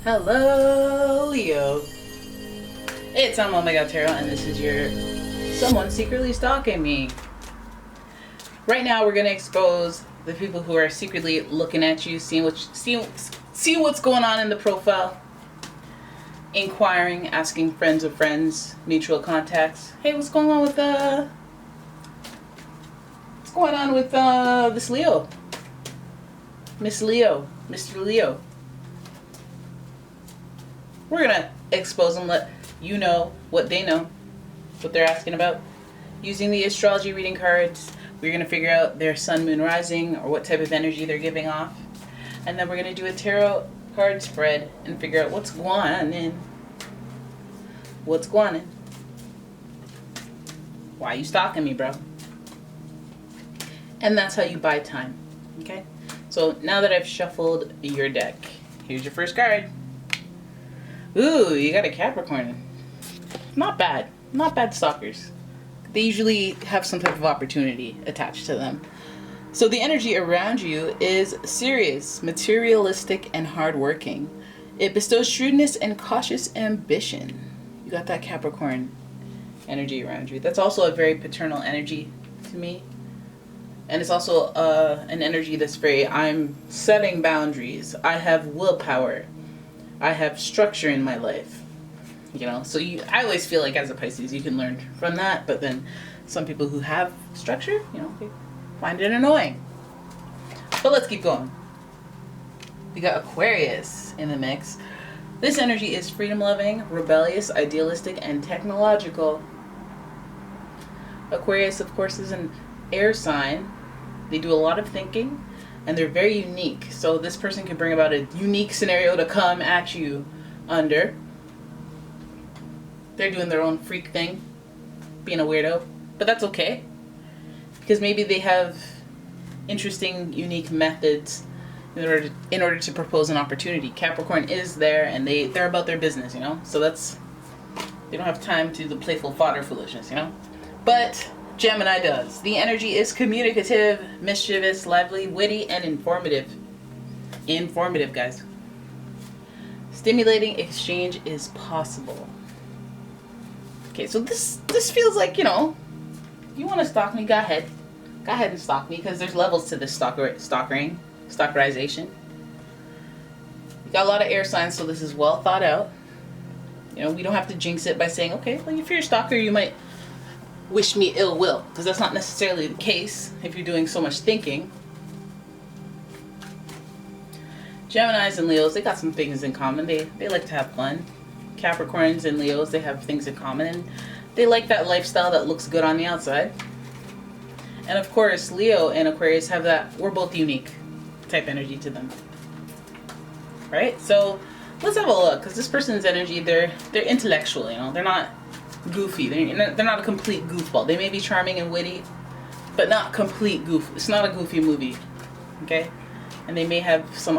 Hello, Leo. It's umomgtarot, and this is your someone secretly stalking me. Right now, we're gonna expose the people who are secretly looking at you, seeing what's going on in the profile, inquiring, asking friends of friends, mutual contacts. Hey, what's going on with this Leo, Miss Leo, Mr. Leo? We're gonna expose them, let you know what they know, what they're asking about. Using the astrology reading cards, we're gonna figure out their sun, moon, rising, or what type of energy they're giving off. And then we're gonna do a tarot card spread and figure out what's going on. What's going on? Why are you stalking me, bro? And that's how you buy time, okay? So now that I've shuffled your deck, here's your first card. Ooh, you got a Capricorn. Not bad. Not bad stalkers. They usually have some type of opportunity attached to them. So the energy around you is serious, materialistic, and hardworking. It bestows shrewdness and cautious ambition. You got that Capricorn energy around you. That's also a very paternal energy to me. And it's also an energy that's very, I'm setting boundaries. I have willpower. I have structure in my life, you know, so I always feel like as a Pisces, you can learn from that. But then some people who have structure, you know, they find it annoying. But let's keep going. We got Aquarius in the mix. This energy is freedom loving, rebellious, idealistic, and technological. Aquarius, of course, is an air sign. They do a lot of thinking. And they're very unique. So this person can bring about a unique scenario to come at you under. They're doing their own freak thing, being a weirdo. But that's okay. Because maybe they have interesting, unique methods in order to propose an opportunity. Capricorn is there, and they're about their business, you know? So they don't have time to do the playful fodder foolishness, you know? But Gemini does. The energy is communicative, mischievous, lively, witty, and informative. Informative, guys. Stimulating exchange is possible. Okay, so this feels like, you know, you want to stalk me, go ahead. Go ahead and stalk me, because there's levels to this stalkerization. You got a lot of air signs, so this is well thought out. You know, we don't have to jinx it by saying, okay, well, if you're a stalker, you might wish me ill will, because that's not necessarily the case if you're doing so much thinking. Geminis and Leos, they got some things in common. They like to have fun. Capricorns and Leos, they have things in common, and they like that lifestyle that looks good on the outside. And of course, Leo and Aquarius have that we're both unique type energy to them, right? So let's have a look, because this person's energy, they're intellectual, you know, they're not goofy. They're not a complete goofball. They may be charming and witty, but not complete goof. It's not a goofy movie, okay? And they may have some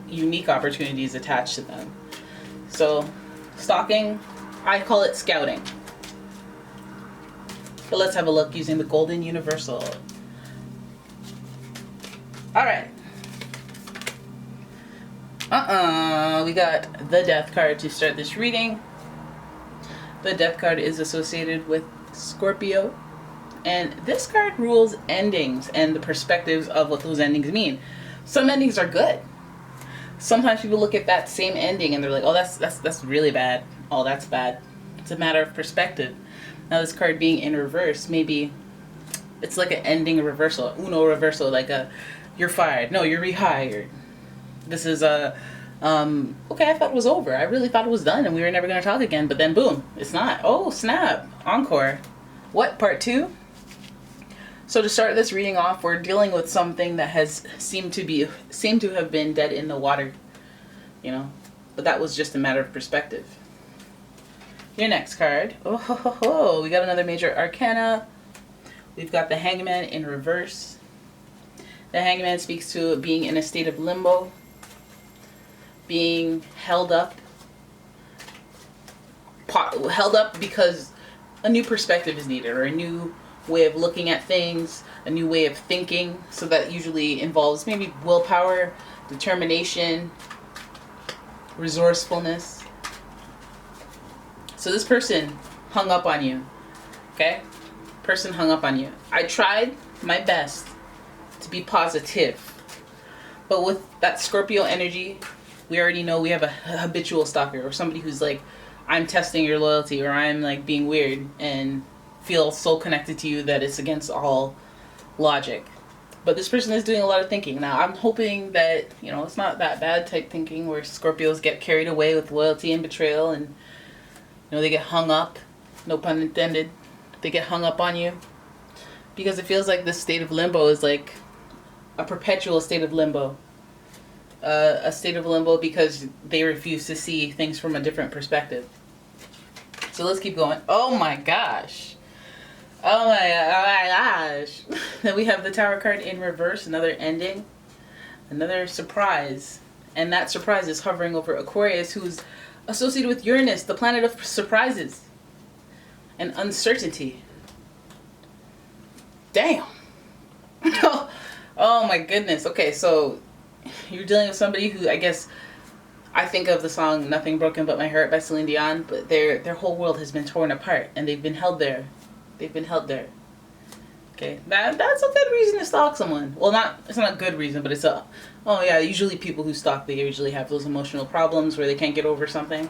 unique opportunities attached to them. So, stalking, I call it scouting. But let's have a look using the Golden Universal. All right. We got the Death card to start this reading. The Death card is associated with Scorpio, and this card rules endings and the perspectives of what those endings mean. Some endings are good. Sometimes people look at that same ending and they're like, oh, that's really bad. Oh, that's bad. It's a matter of perspective. Now this card being in reverse, maybe it's like an ending reversal, uno reversal, like you're fired. No, you're rehired. This is okay, I thought it was over. I really thought it was done and we were never going to talk again, but then boom, it's not. Oh, snap. Encore. What, part 2? So to start this reading off, we're dealing with something that has seemed to have been dead in the water, you know, but that was just a matter of perspective. Your next card. Oh, ho, ho, ho. We got another major arcana. We've got the Hangman in reverse. The Hangman speaks to being in a state of limbo, being held up because a new perspective is needed, or a new way of looking at things, a new way of thinking. So that usually involves maybe willpower, determination, resourcefulness. So this person hung up on you, okay? Person hung up on you. I tried my best to be positive, but with that Scorpio energy, we already know we have a habitual stalker, or somebody who's like, I'm testing your loyalty, or I'm like being weird and feel so connected to you that it's against all logic. But this person is doing a lot of thinking. Now, I'm hoping that, you know, it's not that bad type thinking where Scorpios get carried away with loyalty and betrayal and, you know, they get hung up, no pun intended, they get hung up on you. Because it feels like this state of limbo is like a perpetual state of limbo. A state of limbo because they refuse to see things from a different perspective. So let's keep going. Oh my gosh. Oh my gosh. Then we have the Tower card in reverse, another ending, another surprise. And that surprise is hovering over Aquarius, who's associated with Uranus, the planet of surprises and uncertainty. Damn. Oh my goodness. Okay, so you're dealing with somebody who, I guess, I think of the song Nothing Broken But My Heart by Celine Dion, but their whole world has been torn apart and they've been held there. They've been held there. Okay, that's a good reason to stalk someone. Well, it's not a good reason, but it's a, oh yeah, usually people who stalk, they usually have those emotional problems where they can't get over something.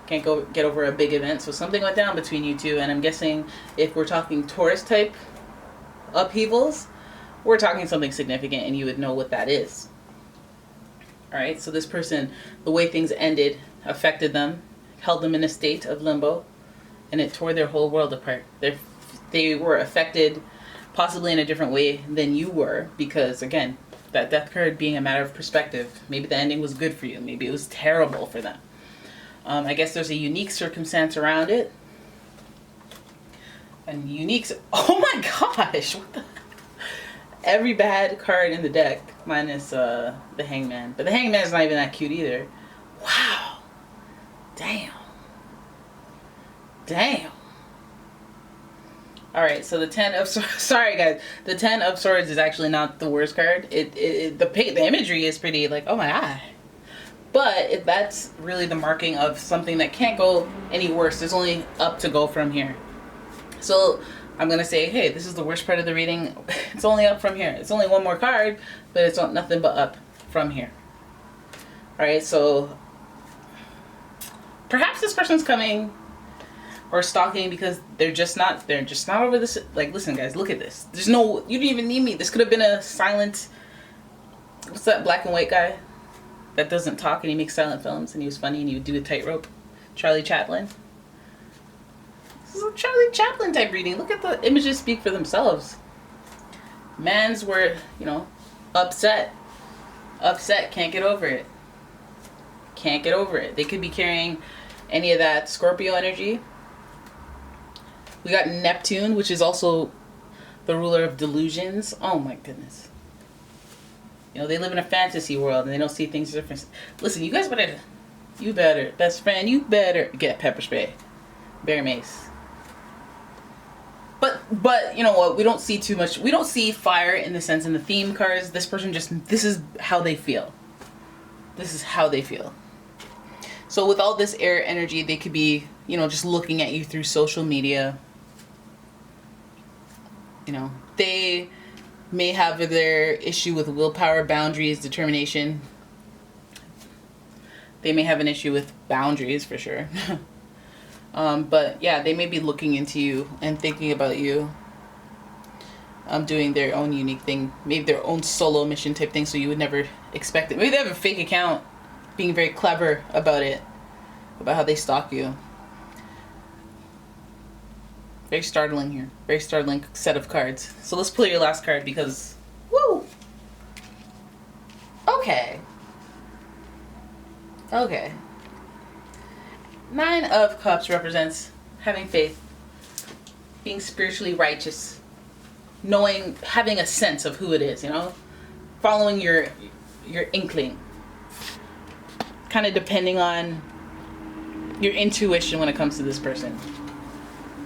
Can't get over a big event, so something went down between you two, and I'm guessing if we're talking Taurus type upheavals, we're talking something significant and you would know what that is. Alright, so this person, the way things ended affected them, held them in a state of limbo, and it tore their whole world apart. They were affected possibly in a different way than you were, because again, that death card being a matter of perspective. Maybe the ending was good for you, maybe it was terrible for them. I guess there's a unique circumstance around it. And oh my gosh, what the, every bad card in the deck minus the Hangman, but the Hangman is not even that cute either. Wow. Damn. All right, so the 10 of sorry guys, the 10 of Swords is actually not the worst card. The imagery is pretty like, oh my god. But that's really the marking of something that can't go any worse. There's only up to go from here. So I'm going to say, hey, this is the worst part of the reading. It's only up from here. It's only one more card, but it's nothing but up from here. Alright, so perhaps this person's coming or stalking because they're just not over this. Like, listen guys, look at this. You didn't even need me. This could have been a silent, what's that black and white guy that doesn't talk and he makes silent films and he was funny and he would do a tightrope? Charlie Chaplin. This is a Charlie Chaplin type reading. Look at the images speak for themselves. Mans were, you know, upset, can't get over it. They could be carrying any of that Scorpio energy. We got Neptune, which is also the ruler of delusions. Oh my goodness. You know, they live in a fantasy world and they don't see things different. Listen, you guys better, best friend, you better get pepper spray, bear mace. But you know what? We don't see too much. We don't see fire in the sense in the theme cards. This person this is how they feel. So with all this air energy, they could be, you know, just looking at you through social media. You know, they may have their issue with willpower, boundaries, determination. They may have an issue with boundaries for sure. But yeah, they may be looking into you and thinking about you. Doing their own unique thing, maybe their own solo mission type thing, so you would never expect it. Maybe they have a fake account, being very clever about it, about how they stalk you. Very startling here. Very startling set of cards. So let's pull your last card because, woo! Okay. 9 of Cups represents having faith, being spiritually righteous, knowing, having a sense of who it is, you know, following your inkling, kind of depending on your intuition when it comes to this person.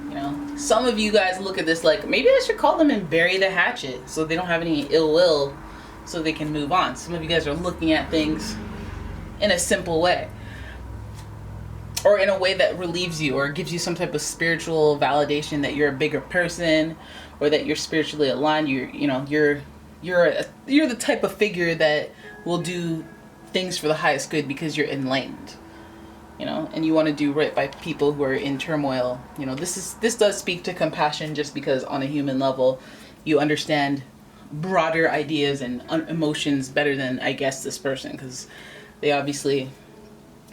You know, some of you guys look at this like, maybe I should call them and bury the hatchet so they don't have any ill will, so they can move on. Some of you guys are looking at things in a simple way, or in a way that relieves you or gives you some type of spiritual validation that you're a bigger person, or that you're spiritually aligned. You're the type of figure that will do things for the highest good because you're enlightened, and you want to do right by people who are in turmoil. This does speak to compassion, just because on a human level you understand broader ideas and emotions better than, I guess, this person, because they obviously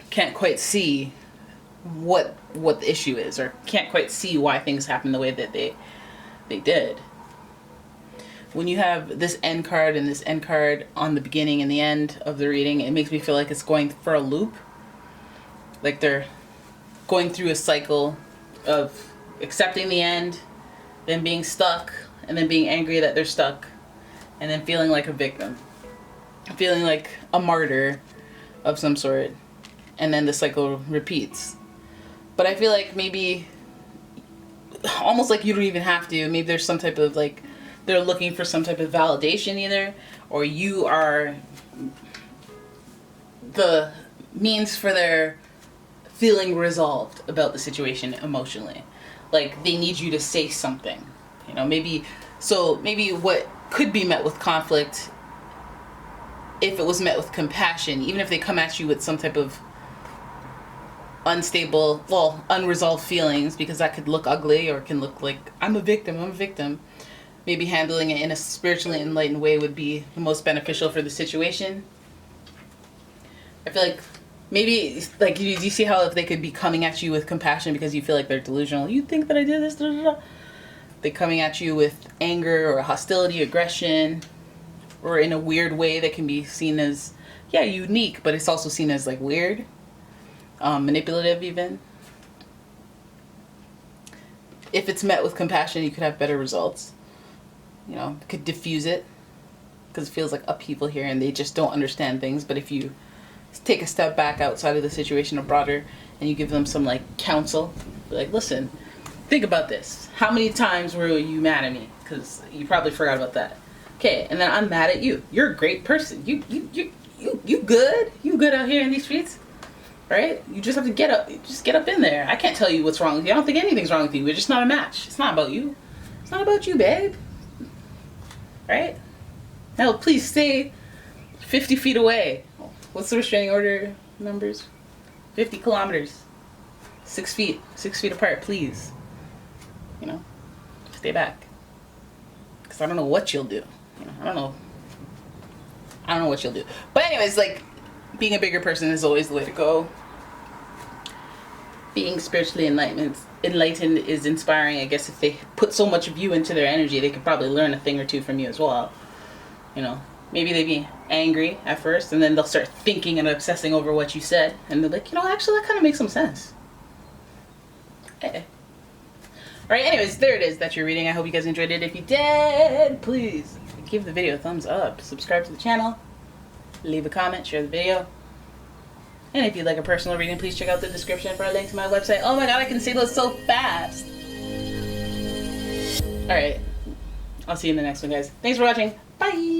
can't quite see what the issue is, or can't quite see why things happen the way that they did. When you have this end card and this end card on the beginning and the end of the reading, it makes me feel like it's going for a loop. Like they're going through a cycle of accepting the end, then being stuck, and then being angry that they're stuck, and then feeling like a victim, feeling like a martyr of some sort, and then the cycle repeats. But I feel like maybe, almost like you don't even have to, maybe there's some type of, like, they're looking for some type of validation either, or you are the means for their feeling resolved about the situation emotionally. Like, they need you to say something, maybe what could be met with conflict, if it was met with compassion, even if they come at you with some type of unresolved feelings, because that could look ugly, or can look like I'm a victim. Maybe handling it in a spiritually enlightened way would be the most beneficial for the situation. I feel like maybe, like, you see how if they could be coming at you with compassion because you feel like they're delusional, you think that I did this, da, da, da. They're coming at you with anger or hostility, aggression, or in a weird way that can be seen as, unique, but it's also seen as, like, weird, manipulative even. If it's met with compassion, you could have better results. Could diffuse it, because it feels like upheaval here and they just don't understand things. But if you take a step back outside of the situation, or broader, and you give them some, like, counsel, like, listen, think about this. How many times were you mad at me? Because you probably forgot about that. Okay, and then I'm mad at you. You're a great person. You good? You good out here in these streets? Right? You just have to get up. Just get up in there. I can't tell you what's wrong with you. I don't think anything's wrong with you. We're just not a match. It's not about you. It's not about you, babe. Right? Now, please stay 50 feet away. What's the restraining order numbers? 50 kilometers. 6 feet. 6 feet apart, please. Stay back. Because I don't know what you'll do. I don't know what you'll do. But anyways, like, being a bigger person is always the way to go. Being spiritually enlightened is inspiring. I guess if they put so much of you into their energy, they could probably learn a thing or two from you as well. Maybe they'd be angry at first, and then they'll start thinking and obsessing over what you said, and they're like, actually, that kind of makes some sense. Alright, anyways, there it is. That's your reading. I hope you guys enjoyed it. If you did, please give the video a thumbs up, subscribe to the channel, leave a comment, share the video. And if you'd like a personal reading, please check out the description for a link to my website. Oh my god, I can say those so fast. Alright, I'll see you in the next one, guys. Thanks for watching. Bye!